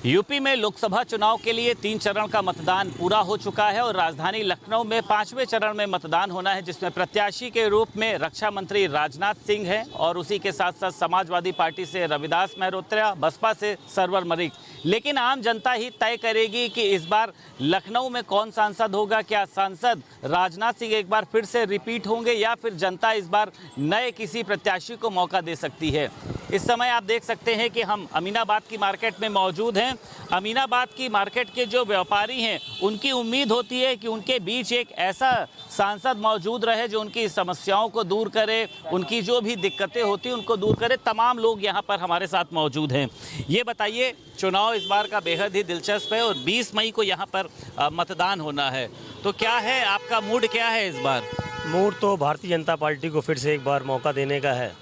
UP में लोकसभा चुनाव के लिए 3 चरण का मतदान पूरा हो चुका है और राजधानी लखनऊ में 5वें चरण में मतदान होना है, जिसमें प्रत्याशी के रूप में रक्षा मंत्री राजनाथ सिंह हैं और उसी के साथ साथ समाजवादी पार्टी से रविदास मेहरोत्रा, बसपा से सरवर मलिक। लेकिन आम जनता ही तय करेगी कि इस बार लखनऊ में कौन सांसद होगा। क्या सांसद राजनाथ सिंह एक बार फिर से रिपीट होंगे या फिर जनता इस बार नए किसी प्रत्याशी को मौका दे सकती है। इस समय आप देख सकते हैं कि हम अमीनाबाद की मार्केट में मौजूद हैं। अमीनाबाद की मार्केट के जो व्यापारी हैं, उनकी उम्मीद होती है कि उनके बीच एक ऐसा सांसद मौजूद रहे जो उनकी समस्याओं को दूर करे, उनकी जो भी दिक्कतें होती हैं उनको दूर करे। तमाम लोग यहाँ पर हमारे साथ मौजूद हैं। ये बताइए, चुनाव इस बार का बेहद ही दिलचस्प है और 20 मई को यहाँ पर मतदान होना है, तो क्या है आपका मूड, क्या है इस बार? मूड तो भारतीय जनता पार्टी को फिर से एक बार मौका देने का है।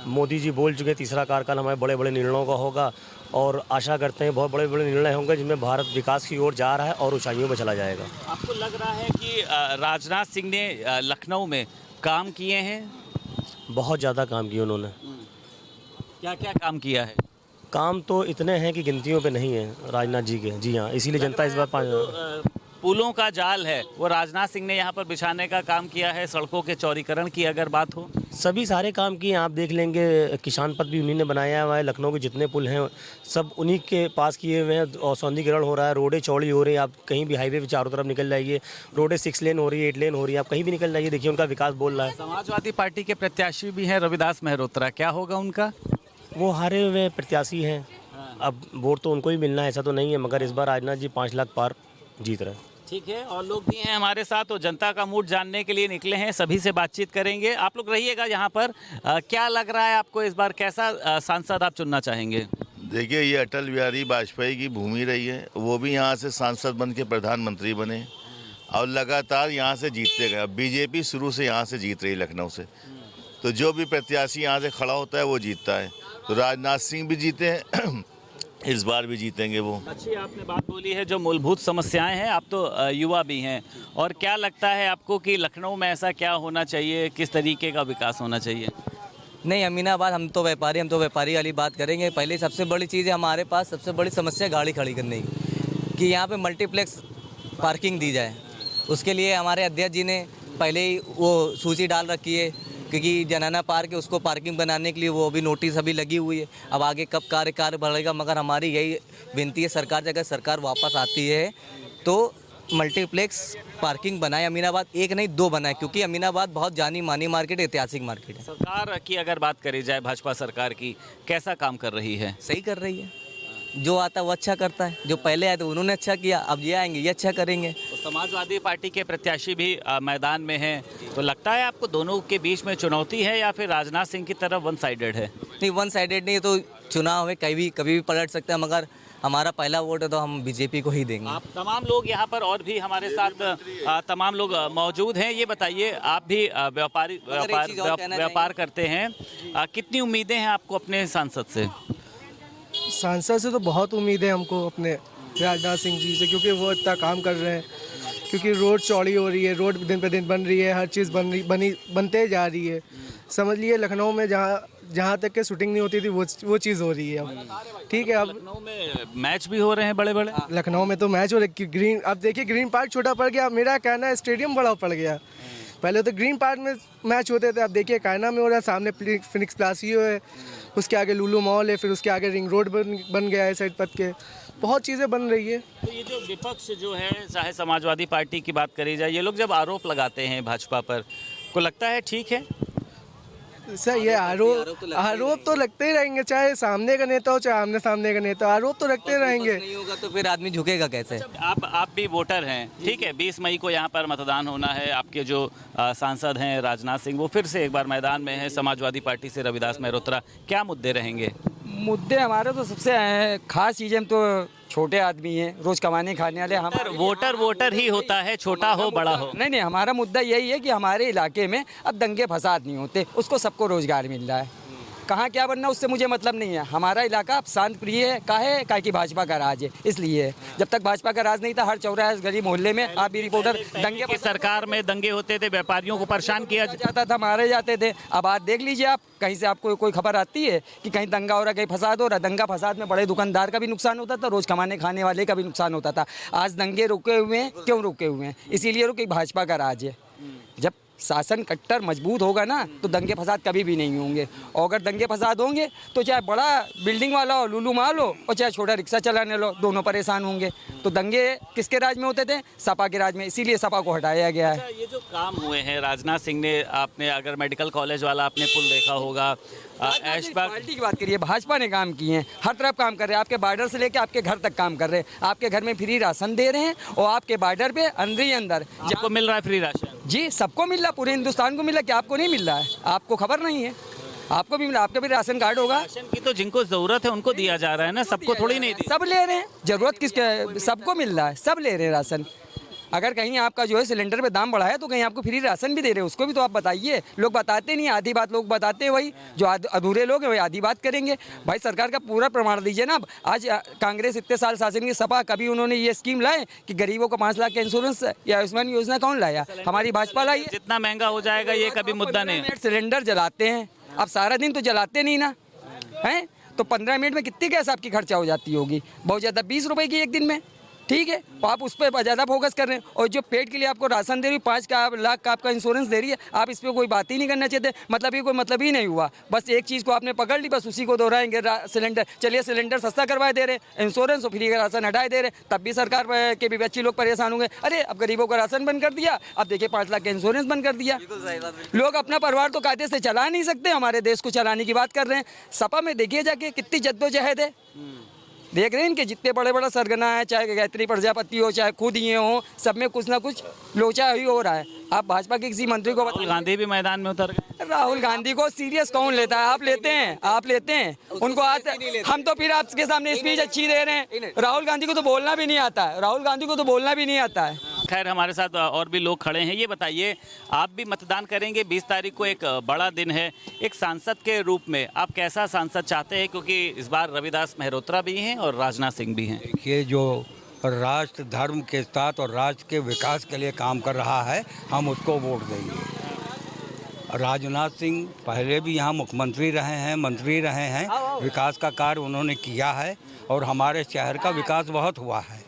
मोदी जी बोल चुके, तीसरा कार्यकाल हमारे बड़े बड़े निर्णयों का होगा और आशा करते हैं बहुत बड़े बड़े निर्णय होंगे जिनमें भारत विकास की ओर जा रहा है और ऊंचाइयों पर चला जाएगा। आपको लग रहा है कि राजनाथ सिंह ने लखनऊ में काम किए हैं? बहुत ज़्यादा काम किए उन्होंने। क्या क्या काम किया है? काम तो इतने हैं कि गिनतियों पे नहीं है राजनाथ जी के। जी हाँ, इसीलिए जनता इस बार पुलों का जाल है वो राजनाथ सिंह ने यहाँ पर बिछाने का काम किया है। सड़कों के चौड़ीकरण की अगर बात हो, सभी सारे काम किए। आप देख लेंगे, किसान पथ भी उन्हीं ने बनाया हुआ है। लखनऊ के जितने पुल हैं सब उन्हीं के पास किए हुए हैं और सौंदर्यीकरण हो रहा है। रोडें चौड़ी हो रही हैं। आप कहीं भी हाईवे पे चारों तरफ निकल जाइए, रोडें 6 लेन हो रही है, 8 लेन हो रही है। आप कहीं भी निकल जाइए, देखिए उनका विकास बोल रहा है। समाजवादी पार्टी के प्रत्याशी भी हैं रविदास मेहरोत्रा, क्या होगा उनका? वो हारे हुए प्रत्याशी हैं। अब वोट तो उनको ही मिलना है, ऐसा तो नहीं है, मगर इस बार राजनाथ जी 5 लाख पार जीत रहे हैं। ठीक है, और लोग भी हैं हमारे साथ, तो जनता का मूड जानने के लिए निकले हैं, सभी से बातचीत करेंगे। आप लोग रहिएगा यहाँ पर। क्या लग रहा है आपको इस बार, कैसा सांसद आप चुनना चाहेंगे? देखिए, ये अटल बिहारी वाजपेयी की भूमि रही है। वो भी यहाँ से सांसद बन के प्रधानमंत्री बने और लगातार यहाँ से जीतते गए। बीजेपी शुरू से यहाँ से जीत रही लखनऊ से, तो जो भी प्रत्याशी यहाँ से खड़ा होता है वो जीतता है। तो राजनाथ सिंह भी जीते हैं, इस बार भी जीतेंगे वो। अच्छी आपने बात बोली है, जो मूलभूत समस्याएं हैं। आप तो युवा भी हैं, और क्या लगता है आपको कि लखनऊ में ऐसा क्या होना चाहिए, किस तरीके का विकास होना चाहिए? नहीं, अमीनाबाद हम तो व्यापारी वाली बात करेंगे। पहले सबसे बड़ी चीज़ है हमारे पास, सबसे बड़ी समस्या गाड़ी खड़ी करने की, कि यहाँ पे मल्टीप्लेक्स पार्किंग दी जाए। उसके लिए हमारे अध्यक्ष जी ने पहले ही वो सूची डाल रखी है, क्योंकि जनाना पार्क है, उसको पार्किंग बनाने के लिए वो अभी नोटिस अभी लगी हुई है। अब आगे कब कार्य बढ़ेगा, मगर हमारी यही विनती है सरकार से, अगर सरकार वापस आती है तो मल्टीप्लेक्स पार्किंग बनाए। अमीनाबाद 1 नहीं 2 बनाए, क्योंकि अमीनाबाद बहुत जानी मानी मार्केट है, ऐतिहासिक मार्केट है। सरकार की अगर बात करी जाए, भाजपा सरकार की, कैसा काम कर रही है? सही कर रही है, जो आता है वो अच्छा करता है। जो पहले आए तो उन्होंने अच्छा किया, अब ये आएंगे ये अच्छा करेंगे। तो समाजवादी पार्टी के प्रत्याशी भी मैदान में हैं, तो लगता है आपको दोनों के बीच में चुनौती है या फिर राजनाथ सिंह की तरफ वन साइडेड है? नहीं, वन साइडेड नहीं, तो चुनाव है, कभी भी पलट सकता है, मगर हमारा पहला वोट है तो हम बीजेपी को ही देंगे। आप तमाम लोग यहाँ पर और भी हमारे साथ तमाम लोग मौजूद हैं। ये बताइए, आप भी व्यापार करते हैं, कितनी उम्मीदें हैं आपको अपने सांसद से? सांसद से तो बहुत उम्मीद है हमको अपने राजनाथ सिंह जी से, क्योंकि वो इतना काम कर रहे हैं। क्योंकि रोड चौड़ी हो रही है, रोड दिन पे दिन बन रही है, हर चीज़ बनते जा रही है। समझ लिए लखनऊ में जहाँ तक के शूटिंग नहीं होती थी वो चीज़ हो रही है अब। ठीक है, अब लखनऊ में मैच भी हो रहे हैं बड़े बड़े। लखनऊ में तो मैच हो रहे, ग्रीन, अब देखिए ग्रीन पार्क छोटा पड़ गया। मेरा कहना है स्टेडियम बड़ा पड़ गया। पहले तो ग्रीन पार्क में मैच होते थे, अब देखिए कायना में हो रहा है। सामने फिनिक्स प्लासियो है, उसके आगे लुलु मॉल है, फिर उसके आगे रिंग रोड बन गया है साइड पथ के। बहुत चीज़ें बन रही है। तो ये जो विपक्ष जो है, चाहे समाजवादी पार्टी की बात करी जाए, ये लोग जब आरोप लगाते हैं भाजपा पर, को लगता है ठीक है? सर, ये आरोप तो लगते ही रहेंगे, चाहे सामने का नेता हो चाहे आमने सामने का नेता, आरोप तो रखते रहेंगे। नहीं होगा तो फिर आदमी झुकेगा कैसे? आप भी वोटर हैं, ठीक है। 20 मई को यहाँ पर मतदान होना है। आपके जो सांसद हैं राजनाथ सिंह, वो फिर से एक बार मैदान में है। समाजवादी पार्टी से रविदास मेहरोत्रा, क्या मुद्दे रहेंगे? मुद्दे हमारे तो सबसे खास चीज़ें, तो छोटे आदमी हैं, रोज़ कमाने खाने वाले। हम वोटर ही होता है, छोटा हो बड़ा हो। नहीं, हमारा मुद्दा यही है कि हमारे इलाके में अब दंगे फसाद नहीं होते, उसको सबको रोज़गार मिल रहा है। कहाँ क्या बनना उससे मुझे मतलब नहीं है। हमारा इलाका शांत प्रिय है, काहे कि भाजपा का राज है, इसलिए जब तक भाजपा का राज नहीं था हर चौराहे गली मोहल्ले में आप भी रिपोर्टर दंगे की सरकार में दंगे होते थे, व्यापारियों को परेशान किया जाता था, मारे जाते थे। अब आज देख लीजिए आप, कहीं से आपको कोई खबर आती है कि कहीं दंगा हो रहा है, कहीं फसाद हो रहा है। दंगा फसाद में बड़े दुकानदार का भी नुकसान होता था, रोज कमाने खाने वाले का भी नुकसान होता था। आज दंगे रुके हुए हैं, क्यों रुके हुए हैं? इसीलिए रुके भाजपा का राज है। जब शासन कट्टर मजबूत होगा ना तो दंगे फसाद कभी भी नहीं होंगे। और अगर दंगे फसाद होंगे तो चाहे बड़ा बिल्डिंग वाला हो, लुलू माल हो, और चाहे छोटा रिक्शा चलाने लो, दोनों परेशान होंगे। तो दंगे किसके राज में होते थे? सपा के राज में, इसीलिए सपा को हटाया गया है। ये जो काम हुए हैं राजनाथ सिंह ने, आपने अगर मेडिकल कॉलेज वाला आपने पुल देखा होगा, ऐशबाग पार्टी की बात करिए, भाजपा ने काम किए हैं, हर तरफ काम कर रहे हैं। आपके बॉर्डर से लेके आपके घर तक काम कर रहे हैं। आपके घर में फ्री राशन दे रहे हैं और आपके बॉर्डर पे अंदर ही अंदर आपको मिल रहा है फ्री राशन। जी, सबको मिल रहा, पूरे हिंदुस्तान को मिल रहा। क्या आपको नहीं मिल रहा है? आपको खबर नहीं है? आपको भी मिला, आपका भी राशन कार्ड होगा। राशन की तो जिनको जरूरत है उनको दिया जा रहा है ना, सबको थोड़ी नहीं दिया। सब ले रहे हैं, जरूरत किसके? सबको मिल रहा है, सब ले रहे हैं राशन। अगर कहीं आपका जो है सिलेंडर पे दाम बढ़ा है तो कहीं आपको फ्री राशन भी दे रहे हैं, उसको भी तो आप बताइए। लोग बताते नहीं, आधी बात लोग बताते हैं, वही जो अधूरे लोग हैं वही आधी बात करेंगे। भाई सरकार का पूरा प्रमाण दीजिए ना। आज कांग्रेस इतने साल शासन की, सपा, कभी उन्होंने ये स्कीम लाए कि गरीबों को 5 लाख का इंश्योरेंस या आयुष्मान योजना कौन लाया? हमारी भाजपा लाई है। जितना महंगा हो जाएगा ये कभी मुद्दा नहीं है। सिलेंडर जलाते हैं, अब सारा दिन तो जलाते नहीं ना हैं, तो 15 मिनट में कितनी गैस आपकी खर्चा हो जाती होगी? बहुत ज़्यादा 20 रुपए की एक दिन में, ठीक है। तो आप उस पर ज़्यादा फोकस कर रहे हैं। और जो पेट के लिए आपको राशन दे रही है, 5 लाख का आपका इंश्योरेंस दे रही है, आप इस पर कोई बात ही नहीं करना चाहते। मतलब ये कोई मतलब ही नहीं हुआ। बस एक चीज़ को आपने पकड़ ली, बस उसी को दोहराएंगे। सिलेंडर, चलिए सिलेंडर सस्ता करवा दे रहे, इंश्योरेंस और फ्री का राशन हटाए दे रहे, तब भी सरकार के भी अच्छी लोग परेशान होंगे। अरे अब गरीबों का राशन बंद कर दिया, अब देखिए 5 लाख का इंश्योरेंस बंद कर दिया। लोग अपना परिवार तो कायदे से चला नहीं सकते, हमारे देश को चलाने की बात कर रहे हैं। सपा में देखिए जाके कितनी जद्दोजहद है। देख रहे हैं इनके जितने बड़े बड़ा सरगना है, चाहे गायत्री प्रजापति हो, चाहे खुद ये हो, सब में कुछ ना कुछ लोचा ही हो रहा है। आप भाजपा के किसी मंत्री को राहुल गांधी भी मैदान में उतर गए। राहुल गांधी को सीरियस कौन लेता है? आप लेते हैं, आप लेते हैं उनको। आज हम तो फिर आपके सामने स्पीच अच्छी दे रहे हैं। राहुल गांधी को तो बोलना भी नहीं आता है, राहुल गांधी को तो बोलना भी नहीं आता है। खैर हमारे साथ और भी लोग खड़े हैं। ये बताइए, आप भी मतदान करेंगे, 20 तारीख को एक बड़ा दिन है। एक सांसद के रूप में आप कैसा सांसद चाहते हैं? क्योंकि इस बार रविदास मेहरोत्रा भी हैं और राजनाथ सिंह भी हैं। देखिए, जो राष्ट्र धर्म के साथ और राष्ट्र के विकास के लिए काम कर रहा है, हम उसको वोट देंगे। राजनाथ सिंह पहले भी यहाँ मुख्यमंत्री रहे हैं, मंत्री रहे हैं, विकास का कार्य उन्होंने किया है और हमारे शहर का विकास बहुत हुआ है।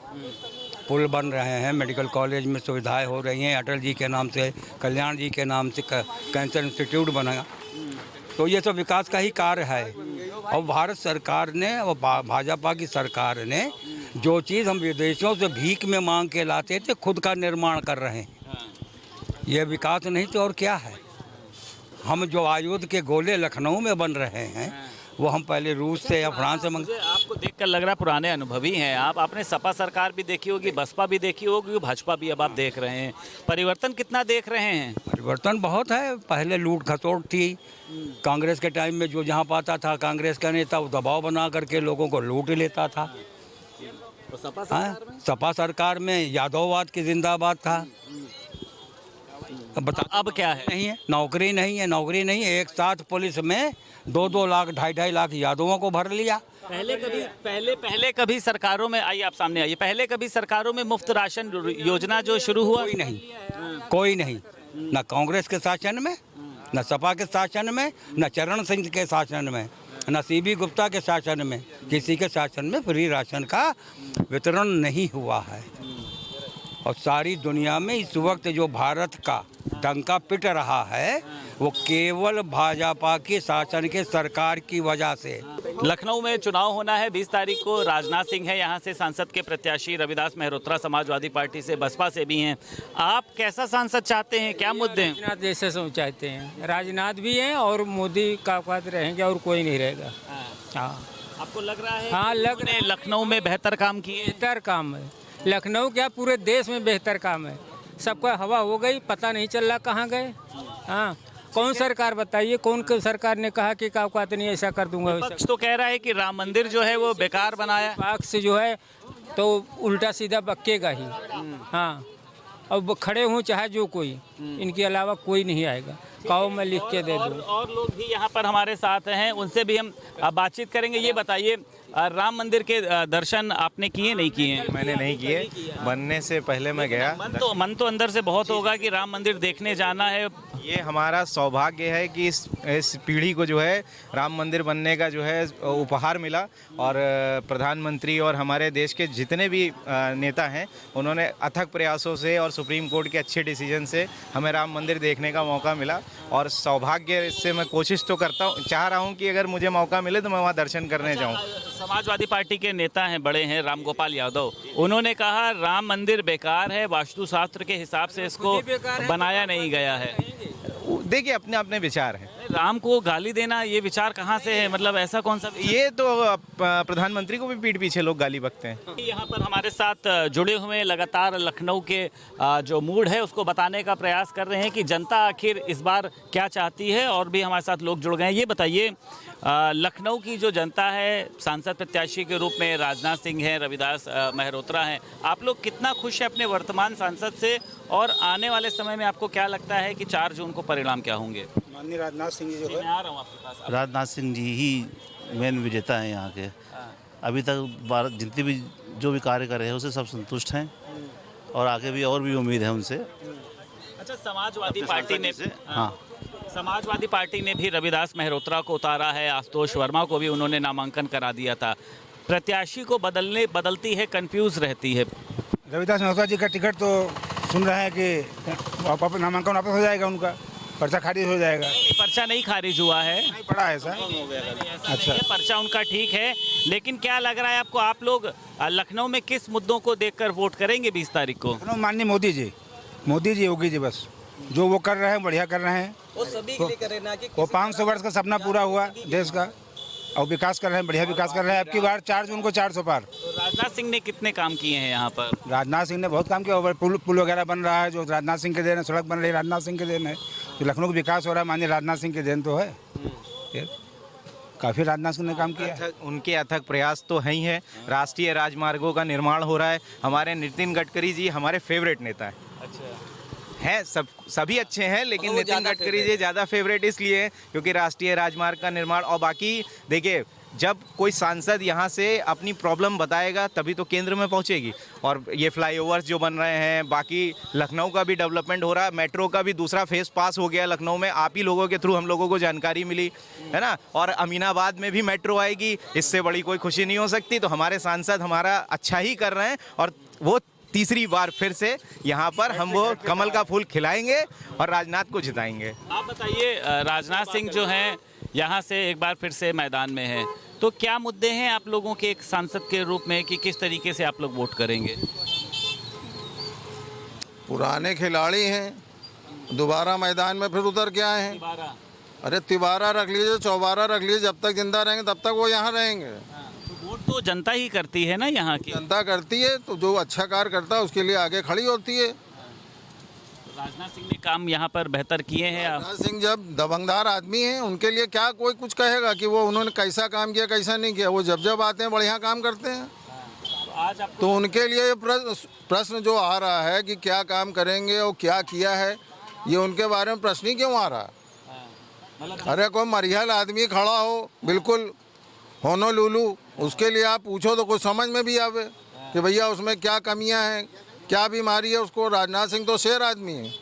पुल बन रहे हैं, मेडिकल कॉलेज में सुविधाएं हो रही हैं, अटल जी के नाम से, कल्याण जी के नाम से कैंसर इंस्टीट्यूट बना, तो ये सब विकास का ही कार्य है। और भारत सरकार ने और भाजपा की सरकार ने जो चीज़ हम विदेशों से भीख में मांग के लाते थे, खुद का निर्माण कर रहे हैं। ये विकास नहीं तो और क्या है? हम जो आयुध के गोले लखनऊ में बन रहे हैं वो हम पहले रूस से या फ्रांस से मंगते। आपको देखकर लग रहा है पुराने अनुभवी हैं आप। आपने सपा सरकार भी देखी होगी, बसपा भी देखी होगी, भाजपा भी अब आप देख रहे हैं। परिवर्तन कितना देख रहे हैं? परिवर्तन बहुत है। पहले लूट खसोट थी, कांग्रेस के टाइम में जो जहाँ पाता था कांग्रेस का नेता वो दबाव बना करके लोगों को लूट लेता था। तो सपा सरकार में यादववाद की जिंदाबाद था। बता अब क्या है? नहीं है, नौकरी नहीं है, नौकरी नहीं है। एक साथ पुलिस में 2-2 लाख 2.5 लाख यादवों को भर लिया। पहले कभी सरकारों में, आइए आप सामने आइए, पहले कभी सरकारों में मुफ्त राशन योजना जो शुरू हुआ? कोई नहीं, न कांग्रेस के शासन में, न सपा के शासन में, न चरण सिंह के शासन में, न सीबी गुप्ता के शासन में, किसी के शासन में फ्री राशन का वितरण नहीं हुआ है। और सारी दुनिया में इस वक्त जो भारत का डंका पिट रहा है वो केवल भाजपा के शासन के सरकार की वजह से। लखनऊ में चुनाव होना है 20 तारीख को। राजनाथ सिंह है यहाँ से सांसद के प्रत्याशी, रविदास मेहरोत्रा समाजवादी पार्टी से, बसपा से भी हैं। आप कैसा सांसद चाहते हैं? क्या मुद्दे हैं? राजनाथ जैसे चाहते हैं, राजनाथ भी हैं और मोदी का पद रहेंगे और कोई नहीं रहेगा। हाँ, आपको लग रहा है? हाँ, लग रहा है। लखनऊ में बेहतर काम किए? बेहतर काम है लखनऊ, क्या पूरे देश में बेहतर काम है। सबका हवा हो गई, पता नहीं चल रहा कहाँ गए। हाँ, कौन सरकार बताइए, कौन सरकार ने कहा कि काउकात नहीं ऐसा कर दूंगा? विपक्ष तो कह रहा है कि राम मंदिर जो है वो बेकार बनाया। पक्ष जो है तो उल्टा सीधा बक्केगा ही। हाँ, अब खड़े हों चाहे जो कोई, इनके अलावा कोई नहीं आएगा। कहो मैं लिख के दे दूँ। और लोग भी यहाँ पर हमारे साथ हैं, उनसे भी हम बातचीत करेंगे। ये बताइए, राम मंदिर के दर्शन आपने किए नहीं किए? मैंने नहीं किए, बनने से पहले मैं गया। मन तो अंदर से बहुत होगा कि राम मंदिर देखने जाना है। ये हमारा सौभाग्य है कि इस पीढ़ी को जो है राम मंदिर बनने का जो है उपहार मिला, और प्रधानमंत्री और हमारे देश के जितने भी नेता हैं उन्होंने अथक प्रयासों से और सुप्रीम कोर्ट के अच्छे डिसीजन से हमें राम मंदिर देखने का मौका मिला। और सौभाग्य इससे मैं कोशिश तो करता हूँ, चाह रहा हूँ कि अगर मुझे मौका मिले तो मैं वहाँ दर्शन करने जाऊँ। समाजवादी पार्टी के नेता हैं, बड़े हैं, राम गोपाल यादव, उन्होंने कहा राम मंदिर बेकार है, वास्तुशास्त्र के हिसाब से इसको बनाया नहीं गया है। देखिए, अपने अपने विचार हैं। राम को गाली देना, ये विचार कहाँ से है? मतलब ऐसा कौन सा? ये तो प्रधानमंत्री को भी पीठ पीछे लोग गाली बकते हैं। यहाँ पर हमारे साथ जुड़े हुए लगातार लखनऊ के जो मूड है उसको बताने का प्रयास कर रहे हैं कि जनता आखिर इस बार क्या चाहती है। और भी हमारे साथ लोग जुड़ गए हैं। ये बताइए, लखनऊ की जो जनता है, सांसद प्रत्याशी के रूप में राजनाथ सिंह हैं, रविदास मेहरोत्रा हैं, आप लोग कितना खुश हैं अपने वर्तमान सांसद से? और आने वाले समय में आपको क्या लगता है कि 4 जून को परिणाम क्या होंगे? माननीय राजनाथ सिंह जी जो है, मैं आ रहा हूँ आपके पास। राजनाथ सिंह जी ही मेन विजेता हैं यहाँ के। अभी तक भारत जितने भी जो भी कार्य कर रहे हैं उससे सब संतुष्ट हैं, और आगे भी और भी उम्मीद है उनसे। अच्छा, समाजवादी पार्टी ने हाँ, समाजवादी पार्टी ने भी रविदास मेहरोत्रा को उतारा है, आशुतोष वर्मा को भी उन्होंने नामांकन करा दिया था। प्रत्याशी को बदलती है, कंफ्यूज रहती है। रविदास मेहरोत्रा जी का टिकट तो सुन रहे हैं कि नामांकन वापस हो जाएगा, उनका पर्चा खारिज हो जाएगा। पर्चा नहीं खारिज हुआ है, नहीं पड़ा है सर। अच्छा, पर्चा उनका ठीक है, लेकिन क्या लग रहा है आपको, आप लोग लखनऊ में किस मुद्दों को देखकर वोट करेंगे 20 तारीख को? माननीय मोदी जी, योगी जी, बस जो वो कर रहे हैं बढ़िया कर रहे हैं। वो सभी के लिए करे ना कि वो 500 वर्ष का सपना पूरा हुआ देश का, और विकास कर रहे हैं, बढ़िया विकास कर रहे हैं। अब की बार 4 जून को 400 पार। राजनाथ सिंह ने कितने काम किए हैं यहाँ पर? राजनाथ सिंह ने बहुत काम किया। ओवर पुल वगैरह बन रहा है जो राजनाथ सिंह के देन है, सड़क बन रही है राजनाथ सिंह के देन है, जो लखनऊ का विकास हो रहा है माननीय राजनाथ सिंह के देन तो है। काफ़ी राजनाथ सिंह ने काम किया। उनके अथक प्रयास तो है ही है। राष्ट्रीय राजमार्गों का निर्माण हो रहा है। हमारे नितिन गडकरी जी हमारे फेवरेट नेता हैं। अच्छा हैं, सभी अच्छे हैं, लेकिन नितिन गडकरी जी ज़्यादा फेवरेट इसलिए क्योंकि राष्ट्रीय राजमार्ग का निर्माण, और बाकी देखिए, जब कोई सांसद यहाँ से अपनी प्रॉब्लम बताएगा तभी तो केंद्र में पहुँचेगी। और ये फ्लाईओवर्स जो बन रहे हैं, बाकी लखनऊ का भी डेवलपमेंट हो रहा है, मेट्रो का भी दूसरा फेज पास हो गया लखनऊ में, आप ही लोगों के थ्रू हम लोगों को जानकारी मिली है ना। और अमीनाबाद में भी मेट्रो आएगी, इससे बड़ी कोई खुशी नहीं हो सकती। तो हमारे सांसद हमारा अच्छा ही कर रहे हैं, और वो तीसरी बार फिर से यहाँ पर हम वो कमल का फूल खिलाएंगे और राजनाथ को जिताएंगे। आप बताइए, राजनाथ सिंह जो हैं यहाँ से एक बार फिर से मैदान में हैं, तो क्या मुद्दे हैं आप लोगों के एक सांसद के रूप में कि किस तरीके से आप लोग वोट करेंगे? पुराने खिलाड़ी हैं, दोबारा मैदान में फिर उतर के आए हैं। अरे तिबारा रख लीजिए, चौबारा रख लीजिए, जब तक जिंदा रहेंगे तब तक वो यहाँ रहेंगे। वोट तो जनता ही करती है ना, यहाँ की जनता करती है, तो जो अच्छा कार्य करता है उसके लिए आगे खड़ी होती है। राजनाथ सिंह ने काम यहाँ पर बेहतर किए हैं। राजनाथ सिंह जब दबंगदार आदमी हैं, उनके लिए क्या कोई कुछ कहेगा कि वो उन्होंने कैसा काम किया कैसा नहीं किया? वो जब आते हैं बढ़िया काम करते हैं। तो उनके लिए प्रश्न जो आ रहा है कि क्या काम करेंगे और क्या किया है, ये उनके बारे में प्रश्न ही क्यों आ रहा है? अरे कोई मरियल आदमी खड़ा हो बिल्कुल होनोलुलु, उसके लिए आप पूछो तो कुछ समझ में भी आवे कि भैया उसमें क्या कमियां हैं, क्या बीमारी है उसको। राजनाथ सिंह तो शेर आदमी है,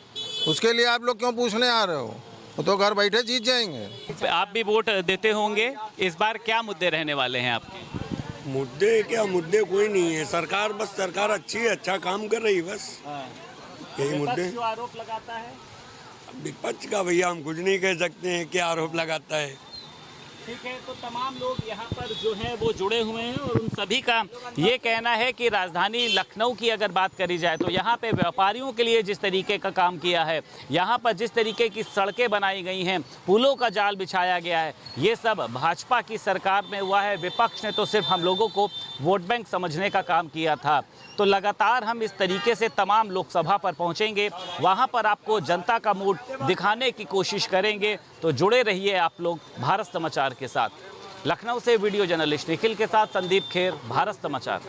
उसके लिए आप लोग क्यों पूछने आ रहे हो? वो तो घर बैठे जीत जाएंगे। आप भी वोट देते होंगे, इस बार क्या मुद्दे रहने वाले हैं आपके? मुद्दे क्या, मुद्दे कोई नहीं है। सरकार बस सरकार अच्छी है, अच्छा काम कर रही है, बस यही मुद्दे। जो आरोप लगाता है विपक्ष का भैया हम कुछ नहीं कह सकते हैं क्या आरोप लगाता है। ठीक है, तो तमाम लोग यहाँ पर जो हैं वो जुड़े हुए हैं, और उन सभी का ये कहना है कि राजधानी लखनऊ की अगर बात करी जाए तो यहाँ पे व्यापारियों के लिए जिस तरीके का काम किया है, यहाँ पर जिस तरीके की सड़कें बनाई गई हैं, पुलों का जाल बिछाया गया है, ये सब भाजपा की सरकार में हुआ है। विपक्ष ने तो सिर्फ हम लोगों को वोट बैंक समझने का काम किया था। तो लगातार हम इस तरीके से तमाम लोकसभा पर पहुँचेंगे, वहाँ पर आपको जनता का मूड दिखाने की कोशिश करेंगे। तो जुड़े रहिए आप लोग भारत समाचार के साथ। लखनऊ से वीडियो जर्नलिस्ट निखिल के साथ संदीप खेर, भारत समाचार।